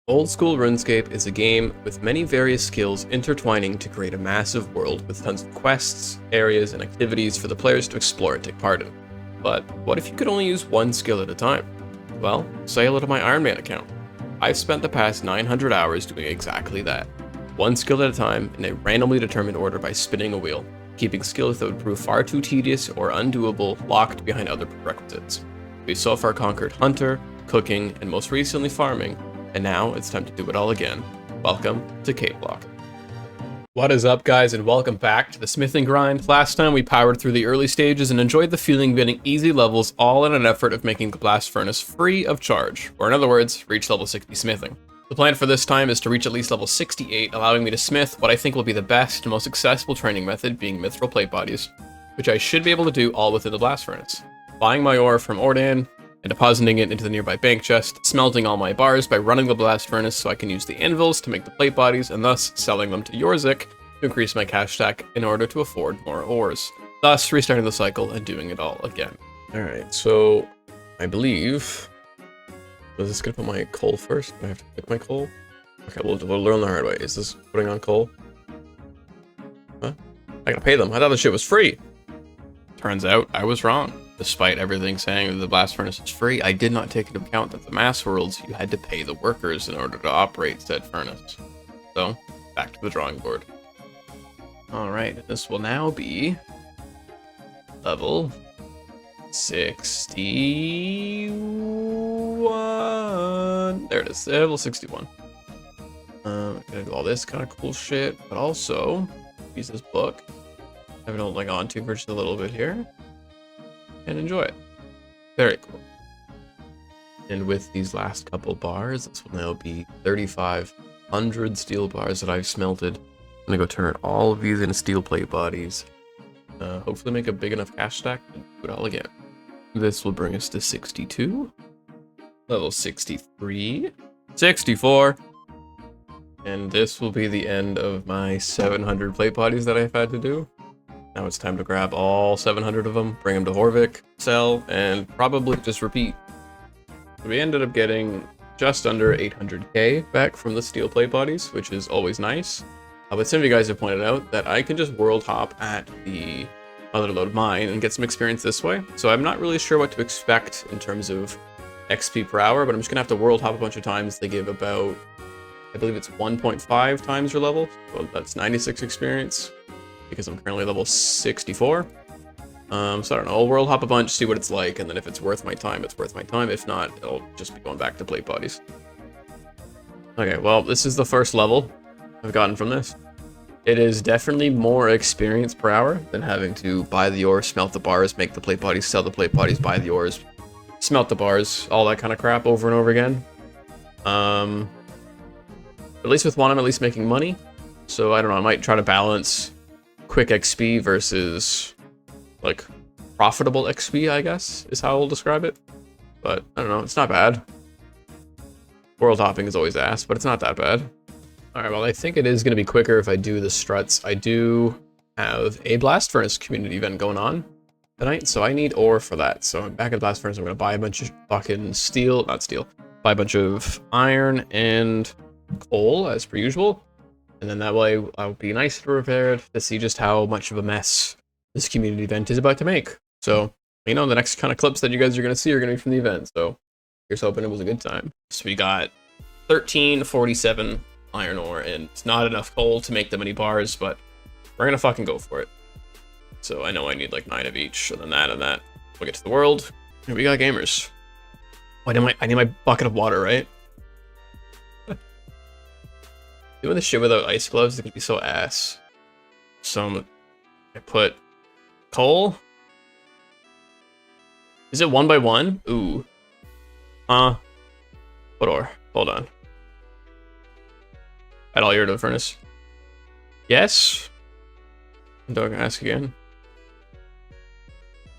Old school RuneScape is a game with many various skills intertwining to create a massive world with tons of quests, areas, and activities for the players to explore and take part in. But what if you could only use one skill at a time? Well, say hello to my Iron Man account. I've spent the past 900 hours doing exactly that. One skill at a time in a randomly determined order by spinning a wheel, keeping skills that would prove far too tedious or undoable locked behind other prerequisites. We've so far conquered Hunter, cooking, and most recently farming, and now it's time to do it all again. Welcome to CapeLocked. What is up, guys, and welcome back to the smithing grind. Last time we powered through the early stages and enjoyed the feeling of getting easy levels, all in an effort of making the blast furnace free of charge, or in other words, reach level 60 smithing. The plan for this time is to reach at least level 68, allowing me to smith what I think will be the best and most accessible training method, being mithril plate bodies, which I should be able to do all within the blast furnace. Buying my ore from Ordan, and depositing it into the nearby bank chest, smelting all my bars by running the blast furnace so I can use the anvils to make the plate bodies, and thus selling them to Yorzik to increase my cash stack in order to afford more ores. Thus restarting the cycle and doing it all again. Alright, so I believe... Was this gonna put my coal first? Do I have to pick my coal? Okay, we'll learn the hard way. Is this putting on coal? Huh? I gotta pay them. I thought this shit was free. Turns out I was wrong. Despite everything saying that the blast furnace is free, I did not take into account that the mass worlds, you had to pay the workers in order to operate said furnace. So, back to the drawing board. Alright, this will now be level 61. There it is, level 61. Gonna do all this kind of cool shit, but also use this book. I've been holding on to for just a little bit here. And enjoy it. Very cool. And with these last couple bars, this will now be 3,500 steel bars that I've smelted. I'm gonna go turn all of these into steel plate bodies. Hopefully make a big enough cash stack to do it all again. This will bring us to 62. Level 63. 64. And this will be the end of my 700 plate bodies that I've had to do. Now it's time to grab all 700 of them, bring them to Horvik, sell, and probably just repeat. So we ended up getting just under 800k back from the steel plate bodies, which is always nice. But some of you guys have pointed out that I can just world hop at the Motherlode mine and get some experience this way. So I'm not really sure what to expect in terms of XP per hour, but I'm just gonna have to world hop a bunch of times. They give about, I believe it's 1.5 times your level, so that's 96 experience. Because I'm currently level 64. So I don't know, I'll world hop a bunch, see what it's like, and then if it's worth my time, it's worth my time. If not, it'll just be going back to plate bodies. Okay, well, this is the first level I've gotten from this. It is definitely more experience per hour than having to buy the ore, smelt the bars, make the plate bodies, sell the plate bodies, buy the ores, smelt the bars, all that kind of crap over and over again. At least with one, I'm at least making money. So I don't know, I might try to balance quick XP versus like profitable XP, I guess is how I'll describe it. But I don't know, it's not bad. World hopping is always ass, but it's not that bad. Alright, well, I think it is going to be quicker if I do the struts. I do have a blast furnace community event going on tonight, so I need ore for that. So I'm back at blast furnace. I'm going to buy a bunch of fucking buy a bunch of iron and coal as per usual. And then that way I'll be nice and prepared to see just how much of a mess this community event is about to make. So, you know, the next kind of clips that you guys are going to see are going to be from the event. So here's hoping it was a good time. So we got 1347 iron ore, and it's not enough coal to make that many bars, but we're going to fucking go for it. So I know I need like 9 of each, and then that and that. We'll get to the world. Here we got gamers. Oh, I need my bucket of water, right? Doing this shit without ice gloves is gonna be so ass. So I put coal. Is it 1 by 1? Ooh. What ore? Hold on. Add all your to the furnace. Yes. Don't ask again.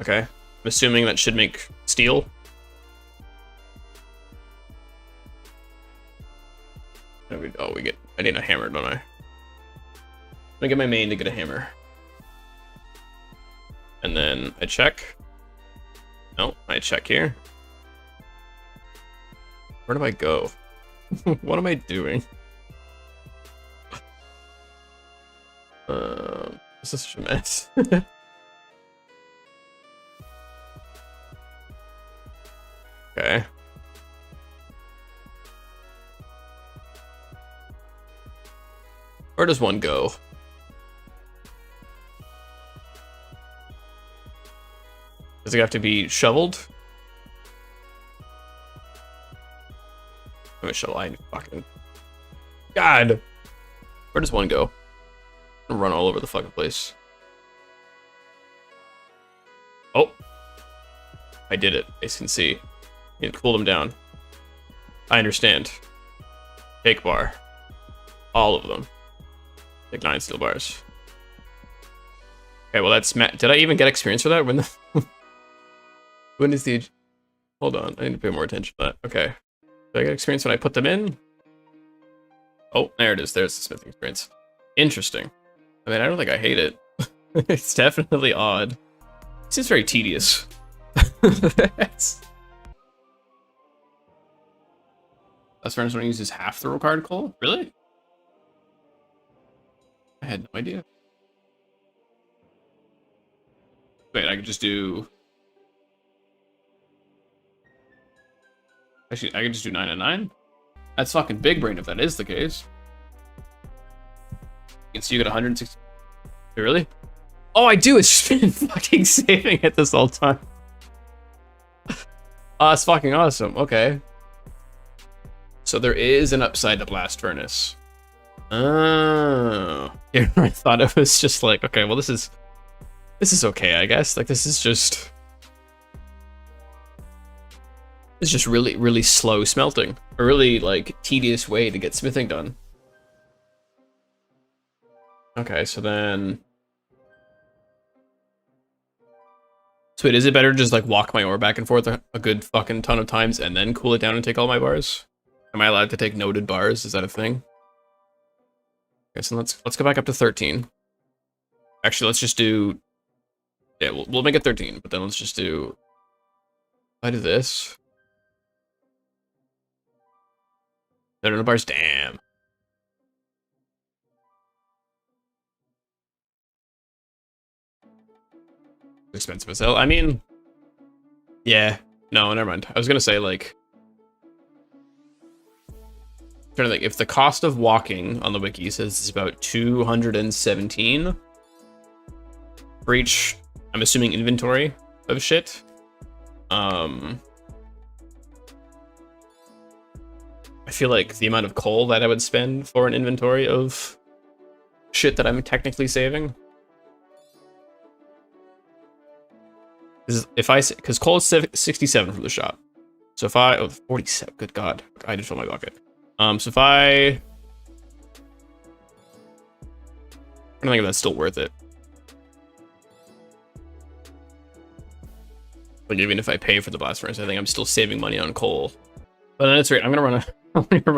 Okay. I'm assuming that should make steel. I need a hammer, don't I? I'm gonna get my main to get a hammer. And then I check. No, I check here. Where do I go? What am I doing? This is such a mess. Okay. Where does one go? Does it have to be shoveled? I'm gonna shovel. I fucking. God! Where does one go? I'm gonna run all over the fucking place. Oh! I did it. As you can see. It cooled them down. I understand. Fake bar. All of them. Like 9 steel bars. Okay, well that's did I even get experience for that? When the when is the hold on, I need to pay more attention to that. Okay. Did I get experience when I put them in? Oh, there it is. There's the smithing experience. Interesting. I mean, I don't think I hate it. It's definitely odd. It seems very tedious. That's furnace one uses half the required coal? Really? I had no idea. Wait, I could just do... Actually, I could just do 9 and 9? That's fucking big brain if that is the case. You can see you got 160... Wait, really? Oh, I do! It's been fucking saving it this whole time. Oh, that's fucking awesome. Okay. So there is an upside to blast furnace. Oh. Yeah, I thought it was just like, okay, well this is okay, I guess. Like this is just really, really slow smelting. A really like tedious way to get smithing done. Okay, so then so wait, is it better to just like walk my ore back and forth a good fucking ton of times and then cool it down and take all my bars? Am I allowed to take noted bars? Is that a thing? Okay, so let's go back up to 13. Actually, let's just do... Yeah, we'll make it 13, but then let's just do... If I do this... There are no bars, damn. Expensive as hell. I mean... Yeah. No, never mind. I was gonna say, like... I'm trying to think, if the cost of walking on the wiki says it's about 217 for each, I'm assuming, inventory of shit. I feel like the amount of coal that I would spend for an inventory of shit that I'm technically saving. Because coal is 67 from the shop. So if I, 47, good God, I just fill my bucket. So if I don't think if that's still worth it. Like even if I pay for the blast furnace, I think I'm still saving money on coal. But at any rate, I'm gonna run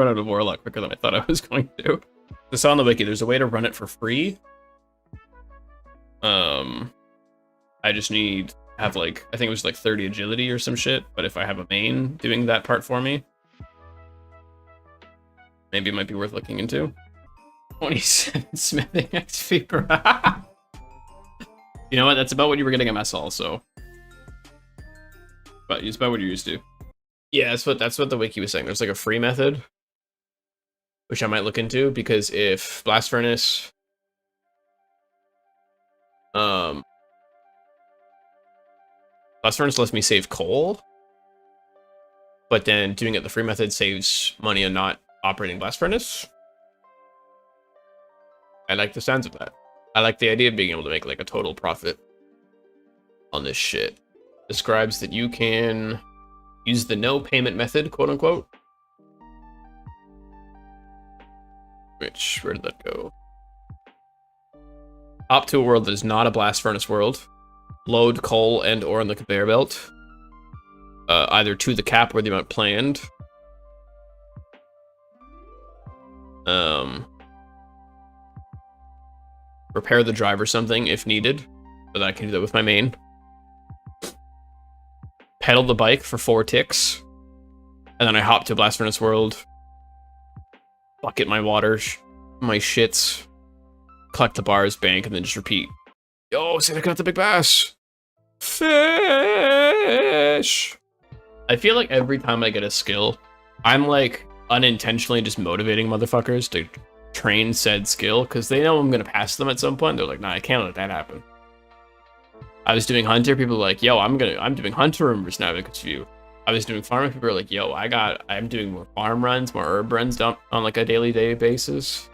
out of ore a lot quicker than I thought I was going to. I saw on the wiki, there's a way to run it for free. I just need to have like, I think it was like 30 agility or some shit. But if I have a main doing that part for me, maybe it might be worth looking into. 27 smithing XP per You know what? That's about what you were getting at MSL, so. But it's about what you're used to. Yeah, that's what the wiki was saying. There's like a free method, which I might look into, because if blast furnace blast furnace lets me save coal, but then doing it the free method saves money and not operating blast furnace. I like the sounds of that. I like the idea of being able to make like a total profit on this shit. Describes that you can use the no payment method, quote unquote. Which, where did that go? Hop to a world that is not a blast furnace world. Load coal and ore on the conveyor belt. Either to the cap or the amount planned. Repair the drive or something if needed, but I can do that with my main. Pedal the bike for 4 ticks, and then I hop to Blast Furnace World, bucket my water, my shits, collect the bars, bank, and then just repeat. Yo, say I got the big bass. Fish. I feel like every time I get a skill, I'm like unintentionally just motivating motherfuckers to train said skill because they know I'm gonna pass them at some point. They're like, nah, I can't let that happen. I was doing hunter, people were like, yo, I'm doing hunter rumors now because of you. I was doing farming, people were like, yo, I'm doing more farm runs, more herb runs on like a daily basis.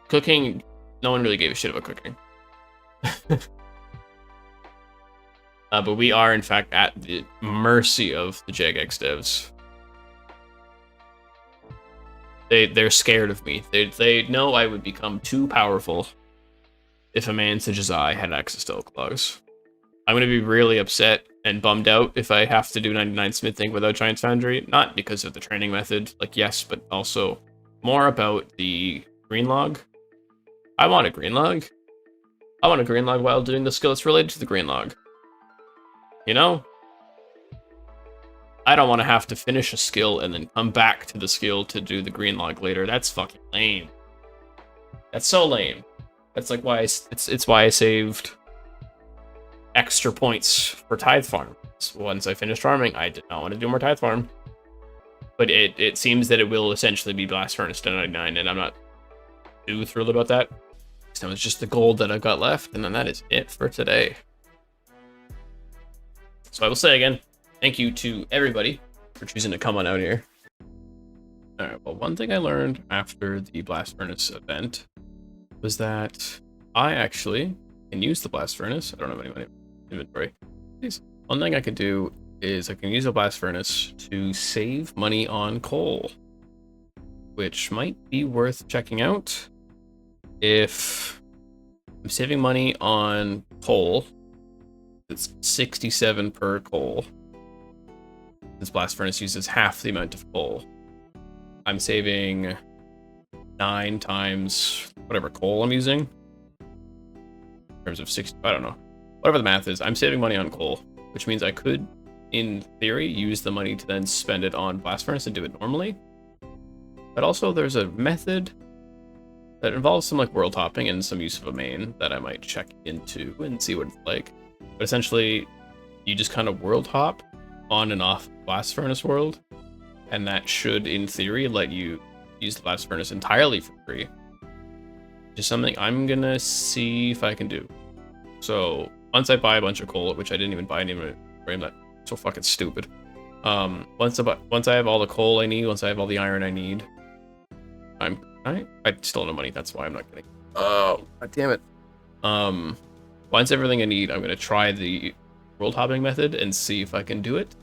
Cooking, no one really gave a shit about cooking. But we are, in fact, at the mercy of the Jagex devs. They're scared of me. They know I would become too powerful if a man such as I had access to oak logs. I'm going to be really upset and bummed out if I have to do 99 smithing without Giant's Foundry. Not because of the training method, like yes, but also more about the green log. I want a green log. I want a green log while doing the skill that's related to the green log. You know? I don't want to have to finish a skill and then come back to the skill to do the green log later. That's fucking lame. That's so lame. That's like why it's why I saved extra points for Tithe Farm. So once I finished farming, I did not want to do more Tithe Farm. But it seems that it will essentially be Blast Furnace to 99, and I'm not too thrilled about that. So it's just the gold that I've got left, and then that is it for today. So I will say again, thank you to everybody for choosing to come on out here. Alright, well, one thing I learned after the Blast Furnace event was that I actually can use the Blast Furnace. I don't have any money in inventory. Please. One thing I could do is I can use a Blast Furnace to save money on coal, which might be worth checking out. If I'm saving money on coal, it's 67 per coal. This Blast Furnace uses half the amount of coal. I'm saving 9 times whatever coal I'm using. In terms of 60, I don't know. Whatever the math is, I'm saving money on coal, which means I could, in theory, use the money to then spend it on Blast Furnace and do it normally. But also there's a method that involves some like world hopping and some use of a main that I might check into and see what it's like. But essentially, you just kind of world hop on and off Blast Furnace world, and that should, in theory, let you use the Blast Furnace entirely for free. Which is something I'm gonna see if I can do. So once I buy a bunch of coal, which I didn't even buy any frame, that so fucking stupid. Once I have all the coal I need, once I have all the iron I need, I still have no money. That's why I'm not getting. Oh, god damn it. Once everything I need, I'm gonna try the world hopping method and see if I can do it.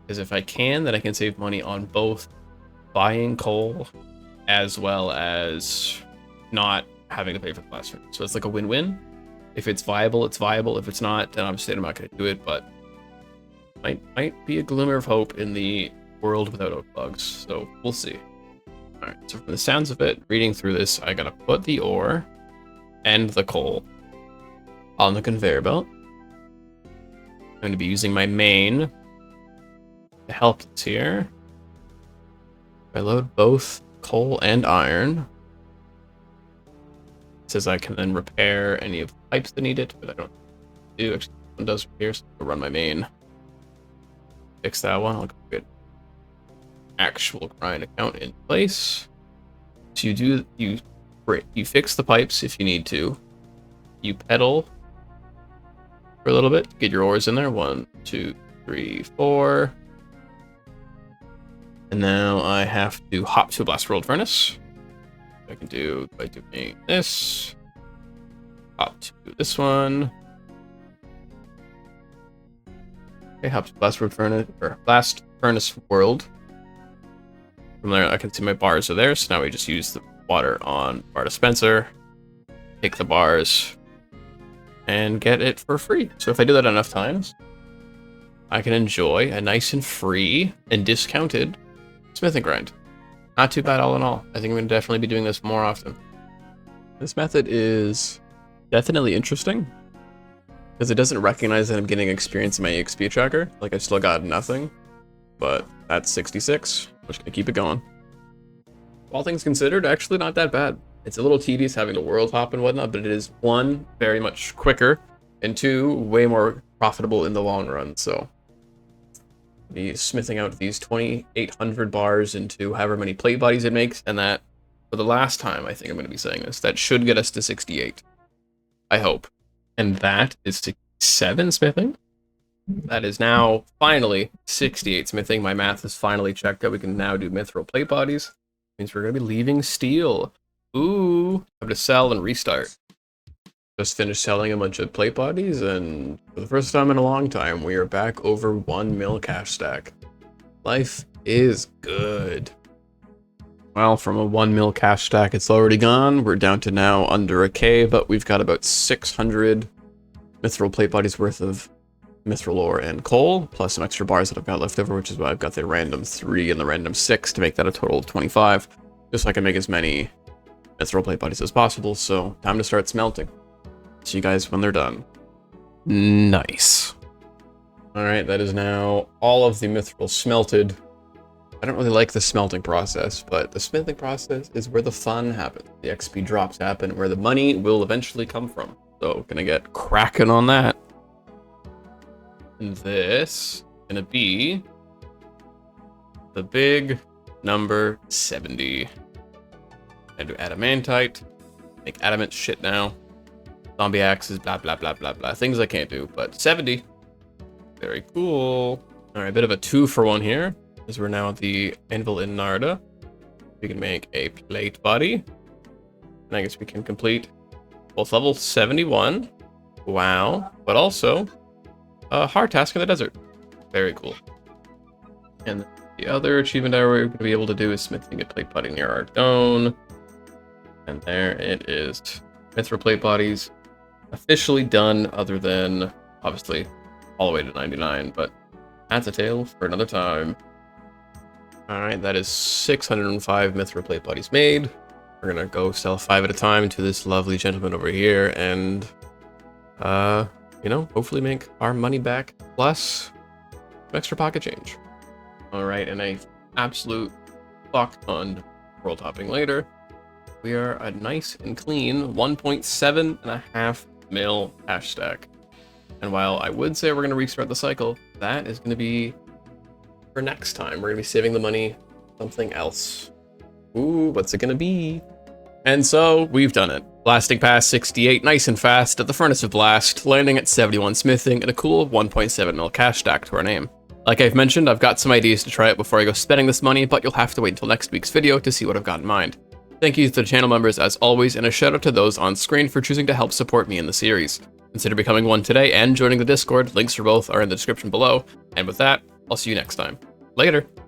Because if I can, then I can save money on both buying coal as well as not having to pay for the Blast Furnace. So it's like a win-win. If it's viable, it's viable. If it's not, then obviously I'm not gonna do it, but might be a glimmer of hope in the world without oak logs. So we'll see. Alright, so from the sounds of it, reading through this, I gotta put the ore and the coal on the conveyor belt. I'm going to be using my main to help this here. I load both coal and iron. It says I can then repair any of the pipes that need it, but I don't do. Actually, one does repair, so I'll run my main. Fix that one. I'll get actual grind account in place. So you fix the pipes if you need to. You pedal for a little bit, get your ores in there. 1, 2, 3, 4. And now I have to hop to a blast world furnace. I can do by doing this. Hop to this one. Okay, hop to blast world furnace or blast furnace world. From there, I can see my bars are there. So now we just use the water on bar dispenser, take the bars, and get it for free. So if I do that enough times, I can enjoy a nice and free and discounted smithing grind. Not too bad all in all. I think I'm going to definitely be doing this more often. This method is definitely interesting because it doesn't recognize that I'm getting experience in my EXP tracker. Like I still got nothing, but that's 66. I'm just going to keep it going. all things considered, actually not that bad. It's a little tedious having the world hop and whatnot, but it is, one, very much quicker, and two, way more profitable in the long run. So be smithing out these 2,800 bars into however many plate bodies it makes, and that, for the last time, I think I'm going to be saying this, that should get us to 68. I hope. And that is 67 smithing. That is now finally 68 smithing. My math is finally checked out. We can now do mithril plate bodies. Means we're going to be leaving steel. Ooh, I have to sell and restart. Just finished selling a bunch of plate bodies, and for the first time in a long time, we are back over 1 mil cash stack. Life is good. Well, from a 1 mil cash stack, it's already gone. We're down to now under a K, but we've got about 600 mithril plate bodies worth of mithril ore and coal, plus some extra bars that I've got left over, which is why I've got the random 3 and the random 6 to make that a total of 25, just so I can make as many mithril plate bodies as possible. So time to start smelting. See you guys when they're done. Nice. All right, that is now all of the mithril smelted. I don't really like the smelting process, but the smelting process is where the fun happens. The XP drops happen, where the money will eventually come from. So gonna get cracking on that. And this gonna be the big number 70. And do adamantite, make adamant shit now. Zombie axes, blah, blah, blah, blah, blah. Things I can't do, but 70. Very cool. All right, a bit of a 2-for-1 here, as we're now at the Anvil in Narda. We can make a plate body. And I guess we can complete both level 71. Wow. But also a hard task in the desert. Very cool. And the other achievement area we're going to be able to do is smithing a plate body near our dome. And there it is. Mithril plate bodies officially done, other than obviously all the way to 99, but that's a tale for another time. All right, that is 605 mithril plate bodies made. We're gonna go sell 5 at a time to this lovely gentleman over here, and you know, hopefully make our money back plus some extra pocket change. All right, and a absolute fuck ton world hopping later, we are a nice and clean 1.7.5 mil cash stack. And while I would say we're going to restart the cycle, that is going to be for next time. We're going to be saving the money something else. Ooh, what's it going to be? And so we've done it. Blasting past 68 nice and fast at the Furnace of Blast, landing at 71 smithing and a cool 1.7 mil cash stack to our name. Like I've mentioned, I've got some ideas to try it before I go spending this money, but you'll have to wait until next week's video to see what I've got in mind. Thank you to the channel members as always, and a shout out to those on screen for choosing to help support me in the series. Consider becoming one today and joining the Discord. Links for both are in the description below. And with that, I'll see you next time. Later!